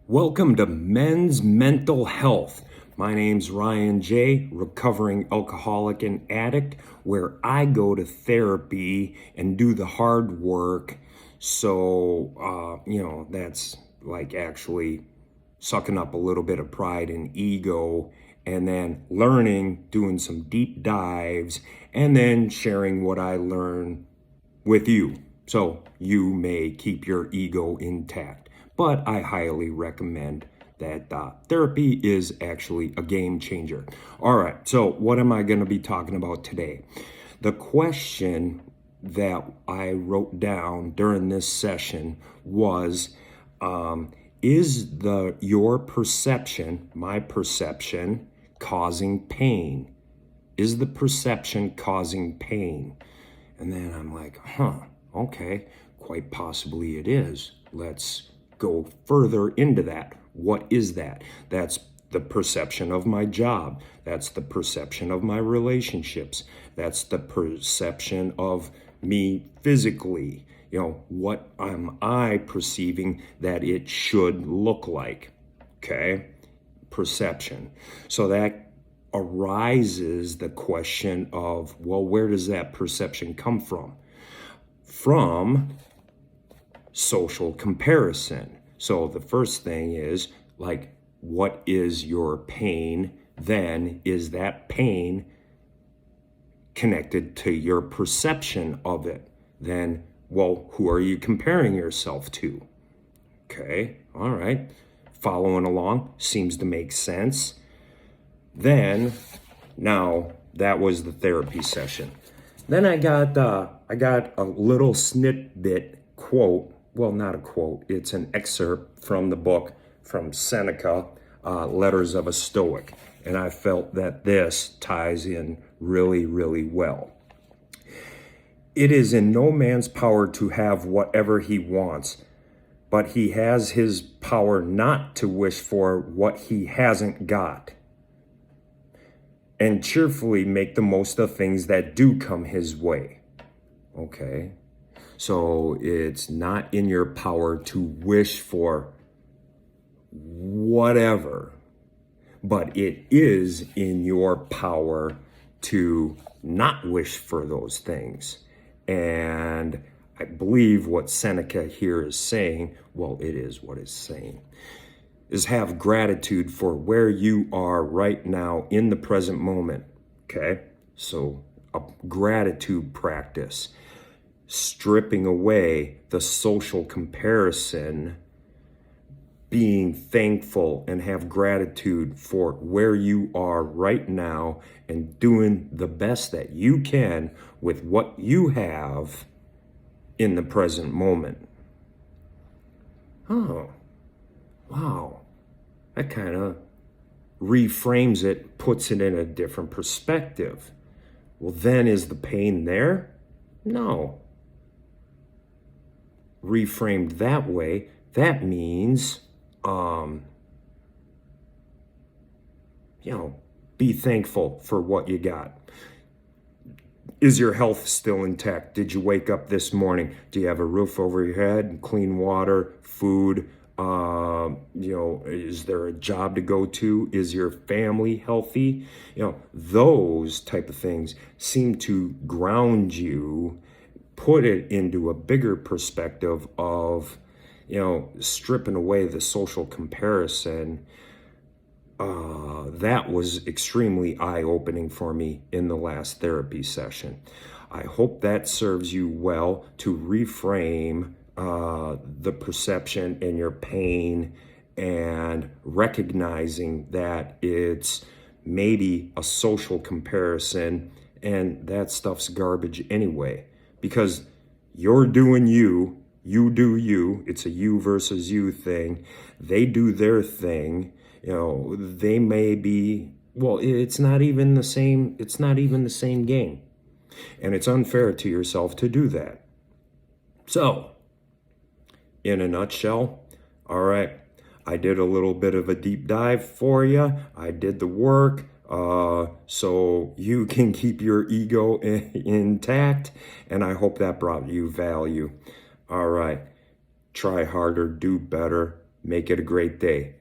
Welcome to Men's Mental Health. My name's Ryan J., recovering alcoholic and addict, where I go to therapy and do the hard work. So, that's like actually sucking up a little bit of pride and ego, and then learning, doing some deep dives, and then sharing what I learn with you, so you may keep your ego intact. But I highly recommend that therapy is actually a game changer. All right, so what am I going to be talking about today? The question that I wrote down during this session was, is your perception, my perception, causing pain? Is the perception causing pain? And then I'm like, okay, quite possibly it is. Let's go further into that. What is that? That's the perception of my job. That's the perception of my relationships. That's the perception of me physically. What am I perceiving that it should look like? Okay, perception. So that arises the question of, well, where does that perception come from? From social comparison. So the first thing is, like, what is your pain? Then is that pain connected to your perception of it? Then, well, who are you comparing yourself to? Okay, all right. Following along seems to make sense. Then, now that was the therapy session. Then I got a little snippet quote. Well, not a quote. It's an excerpt from the book from Seneca, Letters of a Stoic. And I felt that this ties in really, really well. It is in no man's power to have whatever he wants, but he has his power not to wish for what he hasn't got, and cheerfully make the most of things that do come his way. Okay, so it's not in your power to wish for whatever, but it is in your power to not wish for those things. And I believe what Seneca here is saying, well, it is what it's saying, is have gratitude for where you are right now in the present moment. Okay, so a gratitude practice, stripping away the social comparison, being thankful and have gratitude for where you are right now and doing the best that you can with what you have in the present moment. Oh, wow. That kind of reframes it, puts it in a different perspective. Well, then is the pain there? No. Reframed that way, that means, be thankful for what you got. Is your health still intact? Did you wake up this morning? Do you have a roof over your head, clean water, food? Is there a job to go to? Is your family healthy? Those type of things seem to ground you, put it into a bigger perspective of, stripping away the social comparison. That was extremely eye-opening for me in the last therapy session. I hope that serves you well to reframe the perception and your pain, and recognizing that it's maybe a social comparison, and that stuff's garbage anyway, because you're doing you, you do you. It's a you versus you thing. They do their thing. They may be, well, it's not even the same game. And it's unfair to yourself to do that. So, in a nutshell, all right, I did a little bit of a deep dive for you. I did the work so you can keep your ego intact, and I hope that brought you value. All right, try harder, do better. Make it a great day.